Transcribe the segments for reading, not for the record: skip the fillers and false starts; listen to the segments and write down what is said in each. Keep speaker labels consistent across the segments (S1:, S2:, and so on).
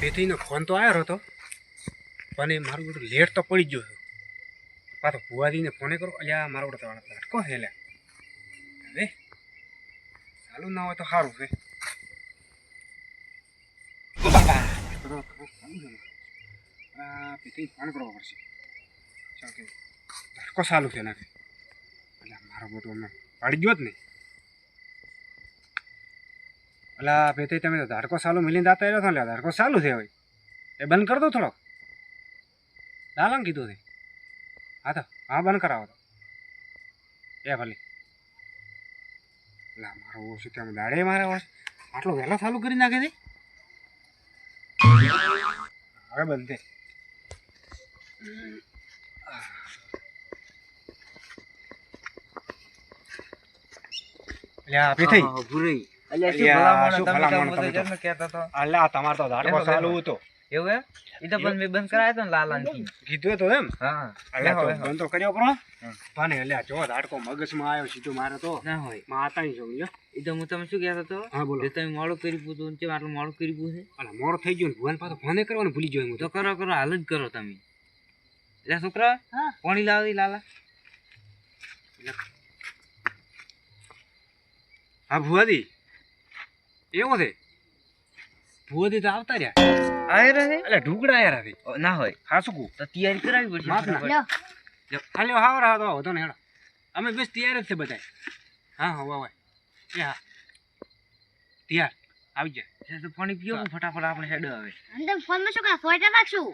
S1: પેથીનો phone તો આવ્યો હતો પણ એ મારું બધું લેટ તો પડી જ ગયો છે. પાછો ભુવાજીને ફોને કરો અલ્યા મારો બધો ધડકો છે લ્યા. હવે ચાલુ ના હોય તો સારું છે. પેથી ફોન કરવો પડશે. ચાલ કે ધડકો ચાલુ છે નાખે એટલે મારો બધો અમે પડી ગયો જ ને. અલા પેથી તમે તો ધડકો ચાલુ મિલીને જતા રહ્યો છો ને ધડકો ચાલુ છે હવે એ બંધ કરી દો થોડોક. દાલમ કીધું છે. હા તો હા બંધ કરાવો તો એ ભલે. એટલે મારો ઓછું ત્યાં દાડે મારે આટલો વહેલો ચાલુ કરી નાખે છે. હવે બંધ છે. અલ્યા પેથી
S2: ભૂરી
S1: અલ્યા તમારે તો ધડકો ચાલુ હતો
S2: એવું એમ ઈ તો પણ મેં બંધ કરાયો તો ને લાલાની
S1: કીધું તો એમ.
S2: હા
S1: અલ્યા તો બંધ તો કર્યો પણ પાને અલ્યા જો ધડકો મગજમાં આવ્યો સીધો મારે તો
S2: ના હોય
S1: માતા ની સમજો.
S2: ઈ તો હું તમે શું કહેતો હતો
S1: હા બોલો.
S2: કે તમે મોડું કરી પૂછું ને આટલું મોડું કરી પૂછે
S1: અને મોડો થઈ ગયો ને ભુવન પાછો ફોને કરવાનું ભૂલી ગયો હું
S2: તો
S1: તો.
S2: કરો કરો હાલ જ કરો તમે એટલે છોકરા પાણી લાવી લાલા
S1: હા ભુવાજી એવો છે. ભુવાજી તો આવતા રહ્યા
S2: આવી રહે
S1: એટલે ઢુકડા યાર હતી
S2: ના હોય
S1: ખાસું કુ
S2: તો તૈયારી કરાવી પડશે
S1: માફ ના.
S2: ફટાફટ.
S1: ખાલી હાવ રહો તો હતો ને હેડો અમે બસ તૈયાર જ છે બધા. હા હા વાહ એ હા તૈયાર આવી જાય.
S2: એટલે તો પાણી પીઓ ને ફટાફટ આપણે હેડો આવે
S3: અંદર ફોનમાં શું કા સોયટા રાખશું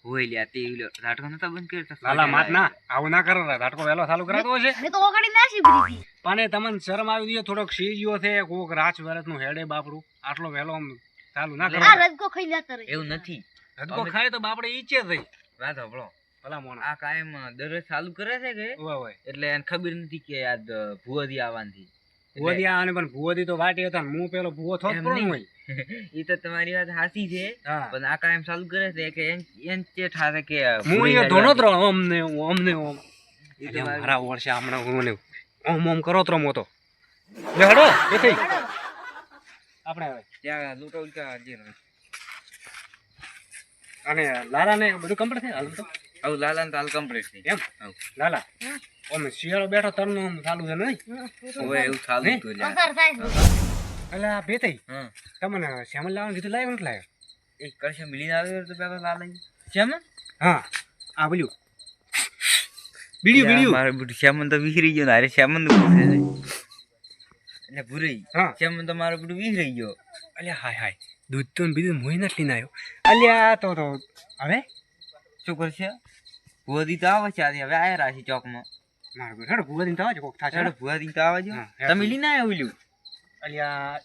S2: હોય લ્યા તે રાટકો નતા બંધ કર્યો
S1: લાલા માત ના આવું ના કરો ધાટકો વહેલો ચાલુ કરાતો હશે.
S3: મેં તો ઓગળી નાસી પડી
S1: પણ તમને શરમ આવી ગયો થોડોક સીજીઓ છે કોક રાચ વરસ નું હેડે બાપડું આટલો વહેલો આમ ચાલુ ના કરો.
S3: આ રજકો ખાઈ જતા રહે
S2: એવું નથી
S1: ધડકો ખાય તો બાપડે ઈચે થઈ
S2: વાત સાંભળો
S1: ભલા મોણ.
S2: આ કાયમ દરરોજ ચાલુ કરે છે કે
S1: ઓય ઓય
S2: એટલે એને ખબર નથી કે આજ ભુવાજી આવવાની
S1: ભુવાજી આને પણ ભુવાજી તો વાટી હતા ને હું પેલો ભુવો થોત
S2: એમ
S1: પણ
S2: નહીં.
S1: હોય.
S2: એ તો તમારી વાત સાચી છે
S1: હા
S2: પણ આ કાયમ ચાલુ કરે છે કે એન ચેટ હાથે કે
S1: હું અહીંયા ધોનો જ રહો અમને અમને ઓમ.
S2: ઈ તો
S1: એટલે
S2: મારી-
S1: મારા વર્ષે હમણાં હું મને ઓમ ઓમ કરો તો મોતો લે હડો એ થઈ આપણે હવે
S2: ત્યાં લૂંટો ઉલટા જે રહે.
S1: અને લાલા ને બધું કમ્પ્લીટ છે હાલ તો
S2: આવું લાલા તાલ કમ્પ્લીટ છે
S1: એમ લાલા અમે શિયાળો બેઠો તરનું ચાલુ છે નહીં
S2: હવે એવું ચાલુ
S1: નહીં?
S2: જ કર્યું.
S3: અસર થાય છે.
S1: એટલે આ બે થઈ
S2: હા
S1: તમને શ્યામલ લાવવાનું કીધું લાવ્યો નથી લાવ્યો.
S2: એક કશે મિલીને આવ્યો તો પેલા લાલા શ્યામ
S1: હા આ બોલ્યું બીડ્યું બીડ્યું
S2: મારે બુટ શ્યામન તો વિસરી ગયો ને અરે શ્યામન તો પૂછે છે એટલે ભૂરી
S1: હા
S2: શ્યામન તો મારો બુટ વિસરી ગયો
S1: અલ્યા હાય હાય દૂધ તો બીજું મોઈ નથી લઈને આવ્યો. અલ્યા તો હવે
S2: શું કરશે ભુવાજી તો આવે છે આજે હવે આયા રાશી ચોકમાં
S1: મારું બેઠો ભુવાજી તો આવે છે કોક થાશે
S2: ચાલો ભુવાજી તો આવે છે
S1: હા,
S2: તમે લઈને આવ્યા ઓલ્યું
S1: અલ્યા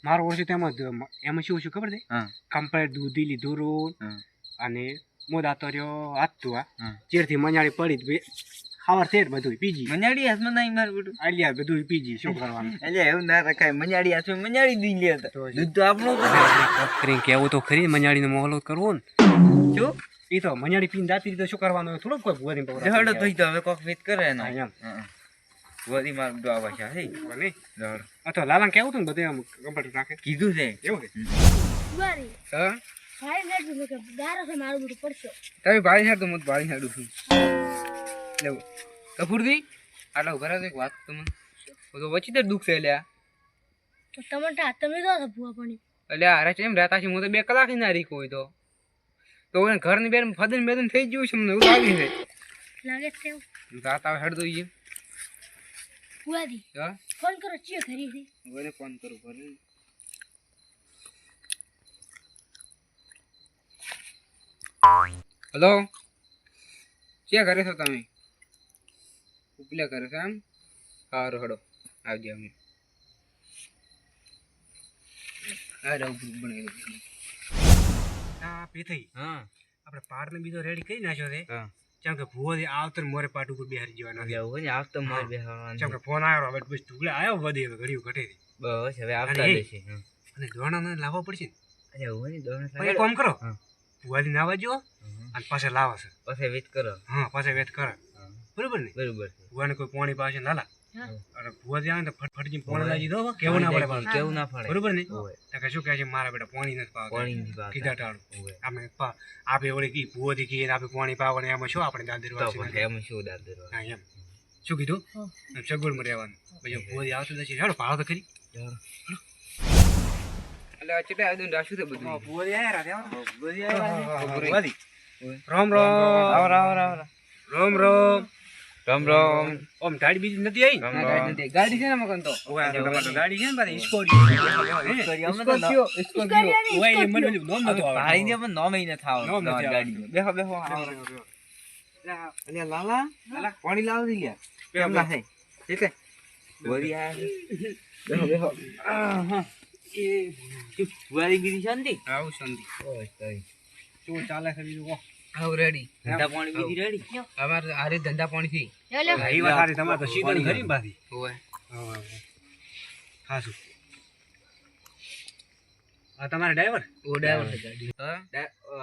S1: મારું વર્ષે તેમ જ એમાં શું શું ખબર છે
S2: હા
S1: કમ્પ્લેટ દૂધી લીધું રોલ
S2: હા
S1: અને મોદા તો રહ્યો હાથ ધોવા
S2: હા
S1: ચેરથી મંજાળી પડી ખાવાર છે બધું પીજી
S2: મંજાડી હાથમાં નહીં મારું બુટ
S1: અલ્યા બધું પીજી શું કરવાનું.
S2: એટલે એવું ના રખાય મંજાડી હાથમાં મંજાડી દઈ લે તો
S1: તો
S2: દૂધ તો આપણું
S1: કરીને કેવું તો ખરી મંજાળીનો મોહલો કરવો ને
S2: શું
S1: એ તો મંજાળી પીને જાતી રીતે શું કરવાનું થોડુંક કોઈ ભુવાજી
S2: જહડો તો તો હવે કોક વેત કરે ને
S1: હા, એમ.
S2: ભુવાજી મારું બુટ આવે છે હે
S1: બને
S2: જહડો
S1: આ તો લાલાને કેવું હતું ને બધે આમ કમ્પ્લીટ રાખે
S2: કીધું છે
S1: એવું છે.
S3: બારી
S1: હા
S3: ભાઈ નેટ કે દારો છે મારું બધું પડશે
S2: તમે ભાડી હાડું હું ભાડી હાડું છું લેવું કપૂરથી આટલા ઉભા રહે એક વાત તમને તો વચ્ચે તો દુઃખ છે એટલે
S3: તો ટમાટા તમે જો તો ભૂવા પાણી
S2: એટલે અરે એમ રહેતા છે હું તો 2 કલાક ના રીક હોય તો એને ઘરની બેન ફદન બેદન થઈ ગયું છે મને એવું લાગે છે
S3: લાગે છે
S2: જાતા હેડ દઈએ
S3: ભૂવાજી
S2: હા
S3: ફોન કરો ચિયો કરી છે
S2: મને ફોન કરું ભલે હેલો ક્યાં કરે છો તમે ઉપલા કરે છો એમ સારું હડો આવજો અમે અરે ગ્રુપ બનાવી દઉં
S1: આ પીથી
S2: હા
S1: આપણે પાડને બીજો રેડી કરી નાખ્યો છે
S2: હા
S1: કેમ કે ભુવાજી આવતર મોરે પાટ ઉપર બેહારી જવાના છે.
S2: આવું ને આવતો મારે બેહવાનું
S1: કેમ કે ફોન આવ્યો હવે બસ ઢુકડા આવ્યો વધી હવે ઘડી ઘટે છે.
S2: બસ હવે આવતા
S1: અને
S2: દેશે
S1: અને દોણાને લાવવા પડશે ને
S2: અરે એવું ને દોણ
S1: પછી એક કામ કરો
S2: હા.
S1: ભુવાજી નાવા જો અને પાછા લાવે છે
S2: પછી વેત કરો
S1: હા પાછા વેત કરે બરોબર ને
S2: બરોબર
S1: ભુવાને કોઈ પાણી પાશે લાલા
S3: હા.
S1: અરે ભુવાજી આવે ને તો ફટફટજી પોણી લાગી દો કેવું ના પડે પાછું.
S2: કેવું ના પડે
S1: બરોબર ને
S2: ઓય
S1: તો કે શું કહે છે મારા બેટા પાણી નથી પાવતા
S2: પાણી ની વાત
S1: કીધા ટાળું
S2: ઓય
S1: અમે આપે વળી કી ભુવાજી કીએ ને આપણે પાણી પાવને એમાં શું આપણે દાદર
S2: તો
S1: વાસી
S2: પછી એમ શું દાદર
S1: હા એમ શું કીધું
S3: હા.
S1: એમ સગવડમાં રહેવાનું પછી ભુવાજી આવતું નથી હેડો ભાવ તો ખરી
S2: એટલે આ ચેટલા આદું રાખ્યું છે બધું
S1: ભુવાજી આયા રાતે
S2: ભુવાજી
S1: ભુવાજી રામ રામ
S2: આવો
S1: રામ રામ
S2: રામ રામ
S1: ઓમ ગાડી બીજી નથી આવી
S2: ગાડી છે ને મગન તો
S1: ઓય તમારે તો ગાડી છે ને પાછી સ્કોર્પિયો ઓય એ મને નોમ નતો આવે
S2: ભાઈને પણ નોમ ઈ ન થાવ
S1: નોમ નથી
S2: ગાડી બેહો બેહો અલ્યા લાલા પાણી લાવ દી લ્યા કેમ લાહે ઠીક છે બોરી આ બેહો બેહો એ વારી ગીરી શાંતિ
S1: આવું શાંતિ
S2: ઓય તઈ
S1: શું ચાલે છે બીજું કો
S2: આવ રેડી ધંધા પાણી બીજી રેડી અમાર આરે ધંધા પાણી થી
S3: લ્યો લ્યો
S1: ભાઈ વાત સારી તમારે તો શીતળ ખરી ને બાથી
S2: ઓય
S1: હાસુ આ તમારે ડ્રાઈવર
S2: ઓ ડ્રાઈવર છે ગાડી હા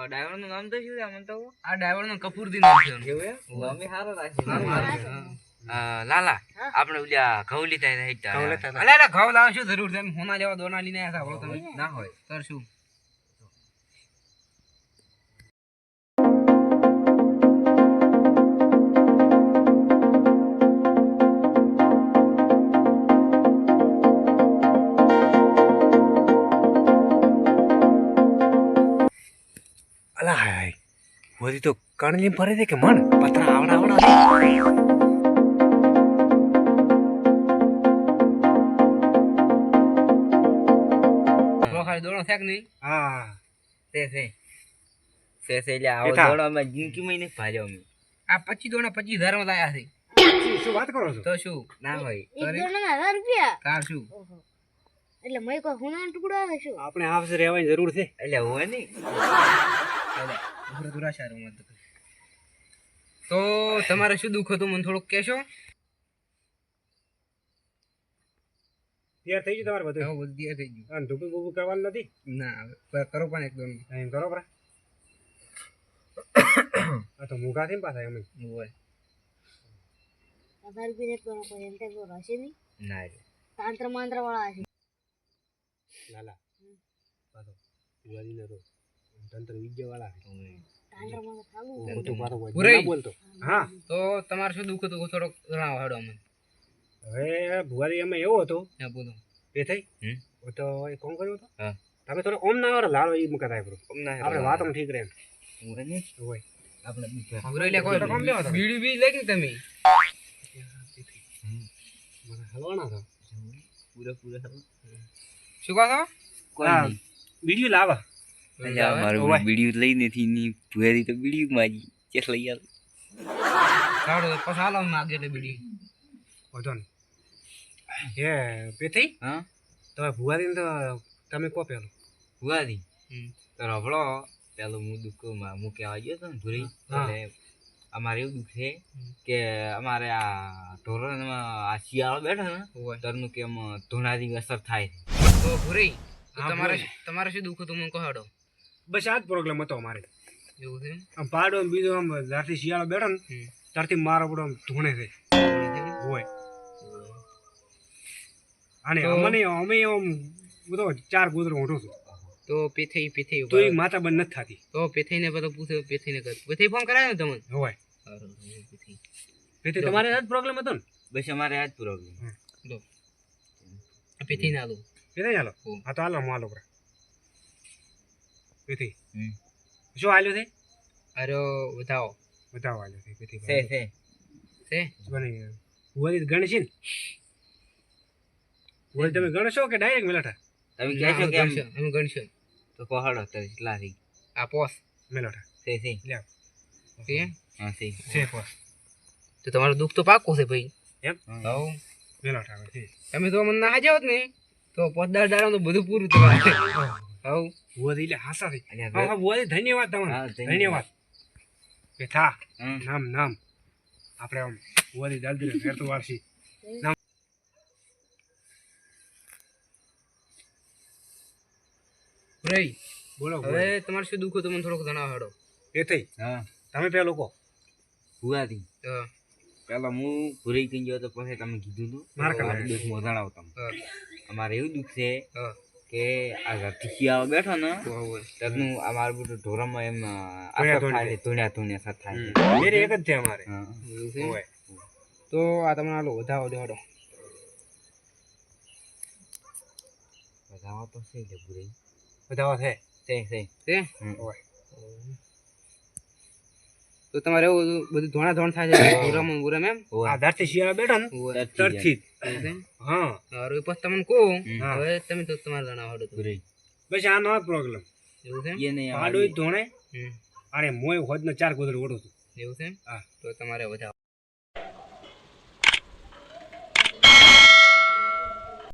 S2: ડ્રાઈવર નું નામ તો શું છે મન તો આ ડ્રાઈવર નું કપૂરદી નામ છે એવું નામે હારો રાખી લાલા આપણે ઓલા ઘઉં લીધા હતા
S1: ઘઉં લેતા હતા.
S2: અલે ઘઉં લાવ શું જરૂર છે એમ હોના જેવા દોના લઈને આયા હતા તમે ના હોય તો શું
S1: અલા હાય વધી તો કણલી ફરે છે કે મણ પતરા આવડા આવડા
S2: ખાલી દોણો છે કે નહીં
S1: હા
S2: છે લે આવો
S1: બેઠા.
S2: દોણો અમે જિંદગી માં નહીં ભાજ્યો અમે આ 25 દોણા 25,000 માં લાયા છે
S1: શું વાત કરો છો
S2: તો શું ના હોય
S3: એક દોણાના 1000 રૂપિયા
S2: કાર શું
S3: ઓહો એટલે મય કોઈ હોનાનો ટુકડો આવે શું
S1: આપણે આવશે રહેવાની જરૂર છે
S2: એટલે હોય નહીં એટલે ઉભરે દુરાશા રહું મત તો તમારે શું દુઃખ હતું મને થોડુંક કહેશો
S1: તૈયાર થઈ ગયું તમારે બધું
S2: હવે બધું તૈયાર થઈ ગયું
S1: અને ધૂપી બૂપી કરવાનું નથી
S2: ના હવે કરો પણ એક દોન
S1: એમ કરો બરા આ તો મૂકા થી પાછા એમ
S2: હોય
S3: 1000 રૂપિયા એક દોણો કોઈ એમ તો રહેશે નહીં
S2: ના રે
S3: તાંત્ર મંત્ર વાળા હશે
S1: લાલા પાછો દિવાળી ને તો તંત્ર વિજય વાળા
S3: તાંત્ર મંત્ર થાવું
S1: ખોટું પાછો હોય
S2: પૂરાઈ.
S1: ના બોલતો હા
S2: તો તમારે શું દુઃખ હતું થોડોક જણાવો હેડો અમને
S1: હવે ભુવારી અમે એવો હતો
S2: હા બોલો
S1: એ થઈ
S2: હમ
S1: તો એ કોણ કર્યું હતો
S2: હા
S1: તમે થોડો ઓમ ના આવે લાલો એ મુકા થાય આપણે વાત ઠીક રહે
S2: હોય ને
S1: હોય
S2: આપણે પૂરા લે કોઈ
S1: તો કામ લેવા હતા.
S2: બીડી બી લઈ ગઈ તમે
S1: મને હલવાના હતા
S2: પૂરા શું કહો છો
S1: હા, વિડીયો લાવા
S2: અલ્યા મારું
S1: ઓય.
S2: વિડિયો લઈ નથી ની ભુરી તો વિડિયો માજી ચેસ લઈ આલ કાઢો પછી હાલો માગે એટલે વિડિયો
S1: વધો ને એ પેથી
S2: હા
S1: તમે ભુવારીને તો તમે કો પેલો
S2: ભુવાજી તો રબળો પેલો હું દુઃખ હું કહેવા ગયો હતો ને ભૂરી
S1: હા.
S2: એટલે અમારે એવું દુઃખ છે કે અમારે આ ઢોરોમાં આ શિયાળો બેઠો ને તરનું કે એમ ધૂણાની અસર થાય તો ભૂરી
S1: હા,
S2: તમારે
S1: ભૂરી.
S2: તમારે શું દુઃખ હતું મને કહો હેડો
S1: બસ આ જ પ્રોબ્લેમ હતો અમારે
S2: એવું છે
S1: આમ પાડો ને બીજો આમ જ્યારથી શિયાળો બેઠો ને ત્યારથી મારો બધો આમ ધૂણે છે હોય અને
S2: તો-
S1: અમને અમે આમ બધો 4 ગોદરો ઊંઠું છું
S2: તો પેથઈ
S1: તો એ માતા બંધ નથી થતી
S2: તો પેથઈને બધો પૂછે પેથઈને કર પેથઈ ફોન કરાયો ને તમને
S1: હોય પેથી તમારે આ જ પ્રોબ્લેમ હતો ને
S2: બસ અમારે આ જ પ્રોબ્લેમ લો પેથઈ ના લો
S1: પેથી ચાલો
S2: હમ.
S1: હા તો હાલો હું હાલો બરા પેથી
S2: હમ.
S1: શું હાલ્યો છે
S2: અરે બતાવો
S1: બતાવો હાલ્યો છે પેથી
S2: છે
S1: બની ભુવારી ગણશે ને ભુવારી તમે ગણશો કે ડાયરેક્ટ મેલાઠા
S2: તમે કહેશો કે અમે ગણશો તો પહાડો તો કેટલા થઈ આ પોસ
S1: મેલાઠા
S2: છે
S1: લે
S2: છે હા
S1: છે પોસ
S2: તો તમારું દુઃખ તો પાકું છે ભાઈ
S1: એમ
S2: હવ
S1: મેલાઠા આવે છે
S2: તમે તો મને ના જાવ ને તો 15 દાડા તો બધું પૂરું તમારે હવ
S1: ભુવારી એટલે હાસા થઈ
S2: અલ્યા,
S1: હા હા ભુવારી ધન્યવાદ
S2: હા,
S1: તમને
S2: ધન્યવાદ.
S1: ધન્યવાદ બેઠા
S2: હમ.
S1: નામ આપણે આમ ભુવારી દાલદી ફેરતું વાળશી નામ
S2: રહી
S1: બોલો
S2: હવે તમારે શું દુઃખ હતું મને થોડુંક જણાવો હેડો
S1: એ થઈ
S2: હા
S1: તમે પેલો કહો
S2: ભુવાથી પેલા હું ભૂરી કઈ ગયો તો પછી તમે કીધું તું મારું દુઃખ મોજાણાવ તમે અમારે એવું દુઃખ છે કે આ ઘરથી શિયાળો બેઠો ને તેનું અમારું બધું ઢોરામાં એમ અસર થાય છે ધૂણ્યા અસર થાય છે
S1: મેરે એક જ છે અમારે
S2: હોય. તો આ તમને આલો વધાવો દેવાડો વધાવો તો છે એટલે ભૂરી
S1: બધા છે
S2: છે તો તમારે એવું બધું ધોણા થાય છે ઢોરામાં બુરામ એમ
S1: આ ધરતી શિયાળા બેઠો ને તરથી હા
S2: સારું પછી તમને કહું હવે તમે તો તમારે જણાવો ભૂરી
S1: બસ આ નો પ્રોબ્લેમ
S2: એવું છે એને
S1: આડો ધોણે અને મોય હોદ ને 4 ગોદર ઓઢું છું
S2: એવું છે
S1: હા
S2: તો તમારે વધાવો